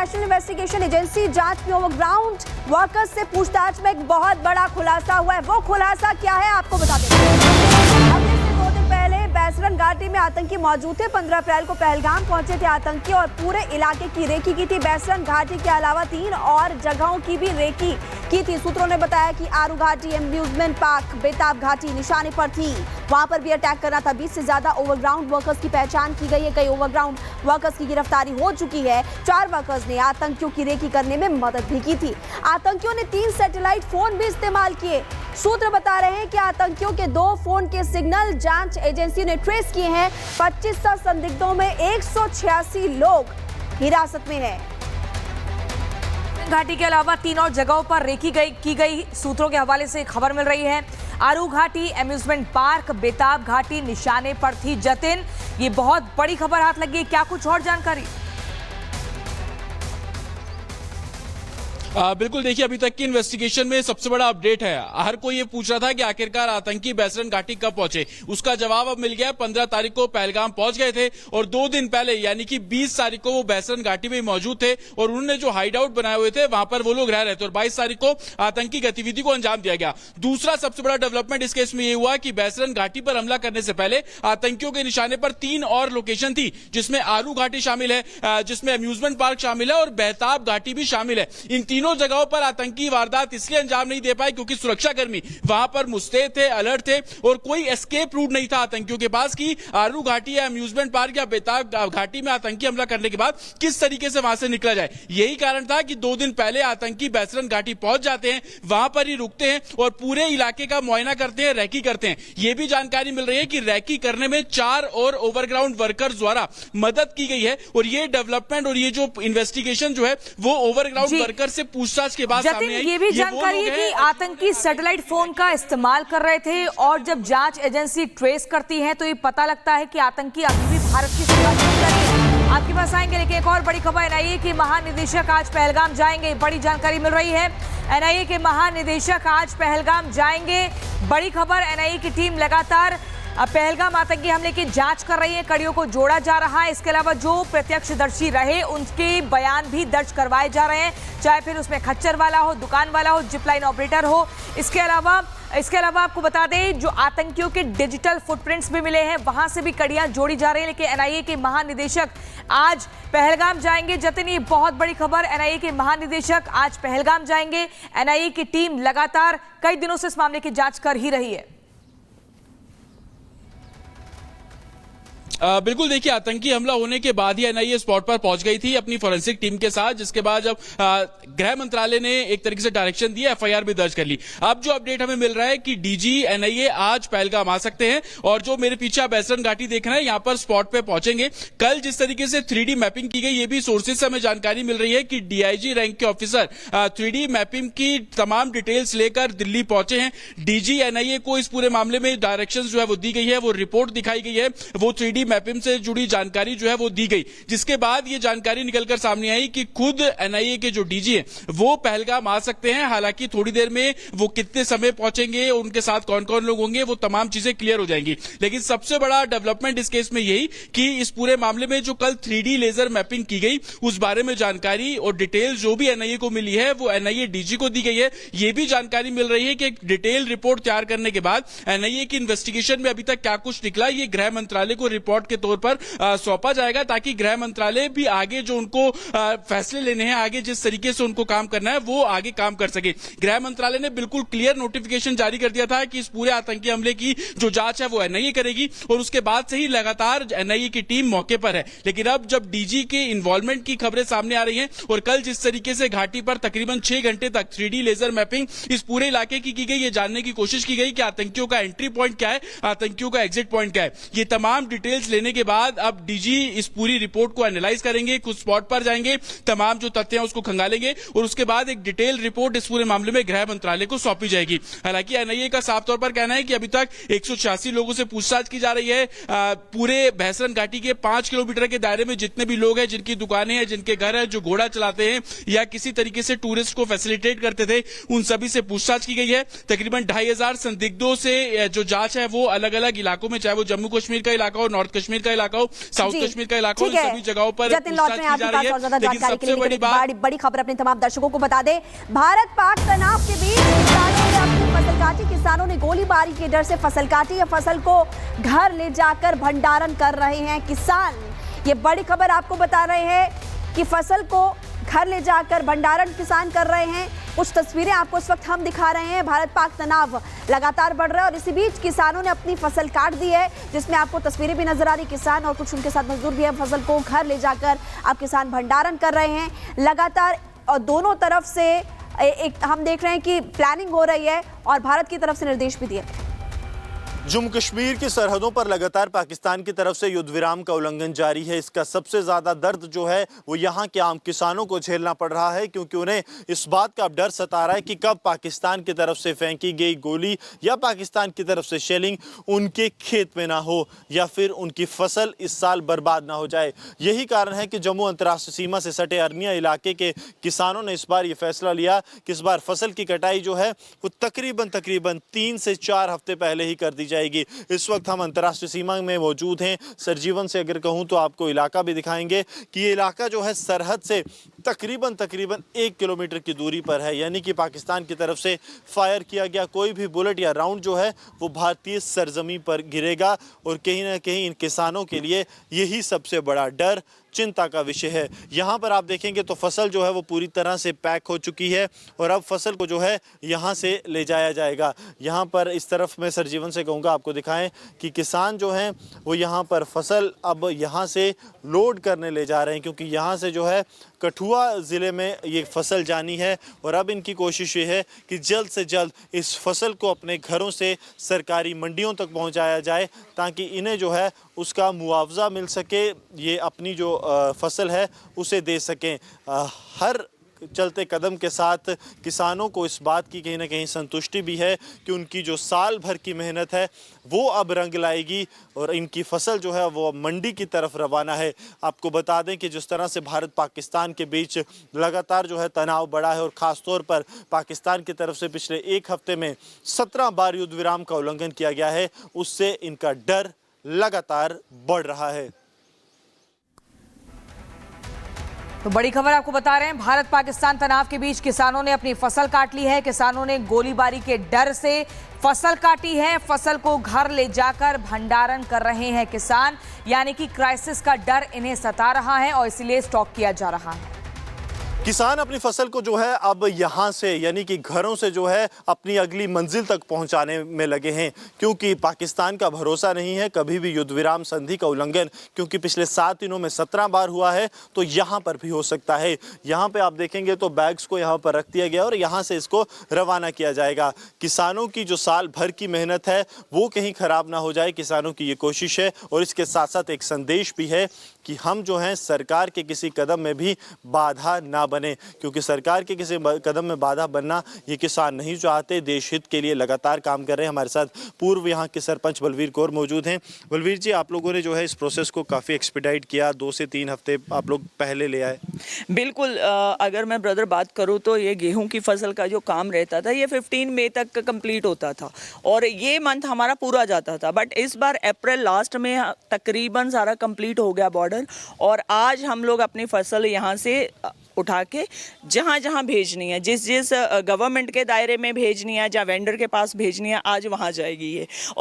National investigation agency जांच में overground workers से पूछताछ में एक बहुत बड़ा खुलासा हुआ है। वो खुलासा क्या है आपको बता दें। अगले से 2 दिन पहले बैसरन घाटी में आतंकी मौजूद थे। 15 अप्रैल को पहलगाम पहुंचे थे आतंकी और पूरे इलाके की रेकी की थी। बैसरन घाटी के अलावा 3 और जगहों की भी रेकी की थी। सूत्रों ने बताया कि आरू घाटी, एम्यूजमेंट पार्क, बेताब घाटी निशाने पर थी। वहां पर भी अटैक करना था। 20 से ज्यादा ओवरग्राउंड वर्कर्स की पहचान की गई है। कई ओवरग्राउंड वर्कर्स की गिरफ्तारी हो चुकी है। 4 वर्कर्स ने आतंकियों की रेकी करने में मदद भी की थी। आतंकियों ने 3 सैटेलाइट फोन भी इस्तेमाल किए। सूत्र बता रहे हैं कि आतंकियों के 2 फोन के सिग्नल जांच एजेंसी ने ट्रेस किए हैं। 2500 संदिग्धों में 186 लोग हिरासत में हैं। घाटी के अलावा 3 और जगहों पर रेकी की गई सूत्रों के हवाले से खबर मिल रही है। आरू घाटी, एम्यूजमेंट पार्क, बेताब घाटी निशाने पर थी। जतिन, ये बहुत बड़ी खबर हाथ लगी, क्या कुछ और जानकारी? बिल्कुल, देखिए अभी तक की इन्वेस्टिगेशन में सबसे बड़ा अपडेट है। हर कोई ये पूछ रहा था कि आखिरकार आतंकी बैसरन घाटी कब पहुंचे। उसका जवाब अब मिल गया। 15 तारीख को पहलगाम पहुंच गए थे और 2 दिन पहले यानी कि 20 तारीख को वो बैसरन घाटी में मौजूद थे और उन्होंने जो हाइड आउट बनाए हुए थे वहां पर वो लोग रह रहे थे और 22 तारीख को आतंकी गतिविधि को अंजाम दिया गया। दूसरा सबसे बड़ा डेवलपमेंट इस केस में ये हुआ कि बैसरन घाटी पर हमला करने से पहले आतंकियों के निशाने पर 3 और लोकेशन थी, जिसमें आरू घाटी शामिल है, जिसमें अम्यूजमेंट पार्क शामिल है और बेताब घाटी भी शामिल है। इन तीनों जगहों पर आतंकी वारदात इसलिए अंजाम नहीं दे पाए क्योंकि सुरक्षाकर्मी वहां पर मुस्तैद थे, अलर्ट थे और कोई एस्केप रूट नहीं था आतंकियों के पास कि आरू घाटी या अम्यूजमेंट पार्क या बेताब घाटी में आतंकी हमला करने के बाद किस तरीके से वहां से निकला जाए। यही कारण था कि 2 दिन पहले आतंकी बैसरन घाटी पहुंच जाते हैं, वहां पर ही रुकते हैं और पूरे इलाके का मुआयना करते हैं, रैकी करते हैं। यह भी जानकारी मिल रही है कि रैकी करने में 4 और ओवरग्राउंड वर्कर्स द्वारा मदद की गई है और ये डेवलपमेंट और ये जो इन्वेस्टिगेशन जो है वो ओवरग्राउंड वर्कर से पूछताछ के बाद जतिन, ये भी जानकारी है कि आतंकी सैटेलाइट फोन का इस्तेमाल कर रहे थे और जब जांच एजेंसी ट्रेस करती है तो ये पता लगता है कि आतंकी अभी भी भारत की सीमा से कर रहे हैं। आपके पास आएंगे, लेकिन एक और बड़ी खबर एनआईए के महानिदेशक आज पहलगाम जाएंगे। बड़ी जानकारी मिल रही है, एनआईए के महानिदेशक आज पहलगाम जाएंगे। बड़ी खबर, एनआईए की टीम लगातार पहलगाम आतंकी हमले की जांच कर रही है, कड़ियों को जोड़ा जा रहा है। इसके अलावा जो प्रत्यक्षदर्शी रहे उनके बयान भी दर्ज करवाए जा रहे हैं, चाहे फिर उसमें खच्चर वाला हो, दुकान वाला हो, जिपलाइन ऑपरेटर हो। इसके अलावा आपको बता दें जो आतंकियों के डिजिटल फुटप्रिंट्स भी मिले हैं, वहां से भी कड़ियां जोड़ी जा रही है। लेकिन एनआईए के महानिदेशक आज पहलगाम जाएंगे। जतिन, ये बहुत बड़ी खबर, एनआईए के महानिदेशक आज पहलगाम जाएंगे। एनआईए की टीम लगातार कई दिनों से इस मामले की जांच कर ही रही है। बिल्कुल, देखिए आतंकी हमला होने के बाद ही एनआईए स्पॉट पर पहुंच गई थी अपनी फोरेंसिक टीम के साथ, जिसके बाद जब गृह मंत्रालय ने एक तरीके से डायरेक्शन दिया, एफआईआर भी दर्ज कर ली। अब जो अपडेट हमें मिल रहा है कि डीजी एनआईए आज पहलगाम आ सकते हैं और जो मेरे पीछे बैसरन घाटी देख रहे हैं यहां पर स्पॉट पे पहुंचेंगे। कल जिस तरीके से 3D मैपिंग की गई, ये भी सोर्सेज से हमें जानकारी मिल रही है कि डीआईजी रैंक के ऑफिसर 3D मैपिंग की तमाम डिटेल्स लेकर दिल्ली पहुंचे हैं। डीजी एनआईए को इस पूरे मामले में डायरेक्शन जो है वो दी गई है, वो रिपोर्ट दिखाई गई है, वो 3D मैपिंग से जुड़ी जानकारी जो है वो दी गई, जिसके बाद ये जानकारी निकलकर सामने आई कि खुद एनआईए के जो डीजी हैं वो पहलगाम आ सकते हैं। हालांकि थोड़ी देर में वो कितने समय पहुंचेंगे, उनके साथ कौन कौन लोग होंगे, वो तमाम चीजें क्लियर हो जाएंगी। लेकिन सबसे बड़ा डेवलपमेंट इस केस में यही कि इस पूरे मामले में जो कल 3D लेजर मैपिंग की गई उस बारे में जानकारी और डिटेल जो भी एनआईए को मिली है वो एनआईए डीजी को दी गई है। ये भी जानकारी मिल रही है कि एक डिटेल रिपोर्ट तैयार करने के बाद एनआईए की इन्वेस्टिगेशन में अभी तक क्या कुछ निकला, ये गृह मंत्रालय को रिपोर्ट के तौर पर सौंपा जाएगा, ताकि गृह मंत्रालय भी आगे जो उनको फैसले लेने हैं, आगे जिस तरीके से उनको काम करना है वो आगे काम कर सके। गृह मंत्रालय ने बिल्कुल क्लियर नोटिफिकेशन जारी कर दिया था कि इस पूरे आतंकी हमले की जो जांच है वो एनआईए करेगी और उसके बाद से ही लगातार एनआईए की टीम मौके पर है। लेकिन अब जब डीजी के इन्वॉल्वमेंट की खबरें सामने आ रही हैं और कल जिस तरीके से घाटी पर तकरीबन 6 घंटे तक 3D लेजर मैपिंग इस पूरे इलाके की गई, ये जानने की कोशिश की गई कि आतंकियों का एंट्री पॉइंट क्या है, आतंकियों का एग्जिट पॉइंट क्या है। ये तमाम डिटेल्स लेने के बाद अब डीजी इस पूरी रिपोर्ट को एनालाइज करेंगे, कुछ स्पॉट पर जाएंगे, तमाम जो तथ्य हैं उसको खंगालेंगे और उसके बाद एक डिटेल रिपोर्ट इस पूरे मामले में गृह मंत्रालय को सौंपी जाएगी। हालांकि एनआईए का साफ तौर पर कहना है कि अभी तक 186 लोगों से पूछताछ की जा रही है। पूरे बैसरन घाटी के 5 किलोमीटर के दायरे में जितने भी लोग हैं, जिनकी दुकानें हैं, जिनके घर हैं, जो घोड़ा चलाते हैं या किसी तरीके से टूरिस्ट को फैसिलिटेट करते थे, उन सभी से पूछताछ की गई है। तकरीबन 2500 संदिग्धों से जो जांच है वो अलग अलग इलाकों में, चाहे वो जम्मू कश्मीर का इलाका हो, नॉर्थ कश्मीर का इलाका हो, साउथ कश्मीर का इलाका हो, इन सभी जगहों पर जतिन लौट रहे हैं आपके पास और ज्यादा जानकारी के लिए। बड़ी खबर अपने तमाम दर्शकों को बता दें, भारत पाक तनाव के बीच किसानों ने अपनी फसल काटी। किसानों ने गोलीबारी के डर से फसल काटी है। फसल को घर ले जाकर भंडारण कर रहे हैं किसान। ये बड़ी खबर आपको बता रहे हैं कि फसल को घर ले जाकर भंडारण किसान कर रहे हैं। कुछ तस्वीरें आपको इस वक्त हम दिखा रहे हैं। भारत पाक तनाव लगातार बढ़ रहा है और इसी बीच किसानों ने अपनी फसल काट दी है, जिसमें आपको तस्वीरें भी नजर आ रही। किसान और कुछ उनके साथ मजदूर भी है। फसल को घर ले जाकर अब किसान भंडारण कर रहे हैं लगातार। और दोनों तरफ से एक हम देख रहे हैं कि प्लानिंग हो रही है और भारत की तरफ से निर्देश भी दिए। जम्मू कश्मीर की सरहदों पर लगातार पाकिस्तान की तरफ से युद्ध विराम का उल्लंघन जारी है। इसका सबसे ज्यादा दर्द जो है वो यहाँ के आम किसानों को झेलना पड़ रहा है, क्योंकि उन्हें इस बात का अब डर सता रहा है कि कब पाकिस्तान की तरफ से फेंकी गई गोली या पाकिस्तान की तरफ से शेलिंग उनके खेत में ना हो या फिर उनकी फसल इस साल बर्बाद ना हो जाए। यही कारण है कि जम्मू अंतर्राष्ट्रीय सीमा से सटे अरनिया इलाके के किसानों ने इस बार ये फैसला लिया कि इस बार फसल की कटाई जो है वो तकरीबन 3 से 4 हफ्ते पहले ही कर दी जाएगी। इस वक्त हम अंतर्राष्ट्रीय सीमा में मौजूद हैं। सरजीवन से अगर कहूं तो आपको इलाका भी दिखाएंगे कि ये इलाका जो है सरहद से तकरीबन 1 किलोमीटर की दूरी पर है, यानी कि पाकिस्तान की तरफ से फायर किया गया कोई भी बुलेट या राउंड जो है वो भारतीय सरजमी पर गिरेगा। और कहीं ना कहीं इन किसानों के लिए यही सबसे बड़ा डर, चिंता का विषय है। यहाँ पर आप देखेंगे तो फसल जो है वो पूरी तरह से पैक हो चुकी है और अब फसल को जो है यहाँ से ले जाया जाएगा। यहाँ पर इस तरफ मैं सरजीवन से कहूँगा आपको दिखाएं कि किसान जो हैं वो यहाँ पर फसल अब यहाँ से लोड करने ले जा रहे हैं, क्योंकि यहाँ से जो है कठुआ ज़िले में ये फसल जानी है। और अब इनकी कोशिश ये है कि जल्द से जल्द इस फसल को अपने घरों से सरकारी मंडियों तक पहुँचाया जाए, ताकि इन्हें जो है उसका मुआवजा मिल सके, ये अपनी जो फसल है उसे दे सकें। हर चलते कदम के साथ किसानों को इस बात की कहीं ना कहीं संतुष्टि भी है कि उनकी जो साल भर की मेहनत है वो अब रंग लाएगी और इनकी फसल जो है वो मंडी की तरफ रवाना है। आपको बता दें कि जिस तरह से भारत पाकिस्तान के बीच लगातार जो है तनाव बढ़ा है और ख़ास तौर पर पाकिस्तान की तरफ से पिछले 1 हफ्ते में 17 बार युद्ध विराम का उल्लंघन किया गया है, उससे इनका डर लगातार बढ़ रहा है। तो बड़ी खबर आपको बता रहे हैं, भारत पाकिस्तान तनाव के बीच किसानों ने अपनी फसल काट ली है। किसानों ने गोलीबारी के डर से फसल काटी है। फसल को घर ले जाकर भंडारण कर रहे हैं किसान, यानी कि क्राइसिस का डर इन्हें सता रहा है और इसीलिए स्टॉक किया जा रहा है। किसान अपनी फसल को जो है अब यहाँ से यानी कि घरों से जो है अपनी अगली मंजिल तक पहुँचाने में लगे हैं, क्योंकि पाकिस्तान का भरोसा नहीं है कभी भी युद्ध विराम संधि का उल्लंघन, क्योंकि पिछले 7 दिनों में 17 बार हुआ है, तो यहाँ पर भी हो सकता है। यहाँ पे आप देखेंगे तो बैग्स को यहाँ पर रख दिया गया और यहाँ से इसको रवाना किया जाएगा। किसानों की जो साल भर की मेहनत है वो कहीं ख़राब ना हो जाए, किसानों की ये कोशिश है। और इसके साथ साथ एक संदेश भी है कि हम जो हैं सरकार के किसी कदम में भी बाधा ना बने, क्योंकि सरकार के किसी कदम में बाधा बनना ये किसान नहीं चाहते। देश हित के लिए लगातार काम कर रहे हैं। हमारे साथ पूर्व यहाँ के सरपंच बलवीर कौर मौजूद हैं। बलवीर जी, आप लोगों ने जो है इस प्रोसेस को काफ़ी एक्सपीडाइट किया, 2 से 3 हफ्ते आप लोग पहले ले आए। बिल्कुल, अगर मैं ब्रदर बात करूँ तो ये गेहूं की फसल का जो काम रहता था ये 15 मई तक कंप्लीट होता था और ये मंथ हमारा पूरा जाता था, बट इस बार अप्रैल लास्ट में तकरीबन सारा कंप्लीट हो गया बॉर्डर। और आज हम लोग अपनी फसल यहाँ से उठा के जहाँ जहाँ भेजनी है, जिस गवर्नमेंट के दायरे में भेजनी है या वेंडर के पास भेजनी है, आज वहाँ जाएगी ये।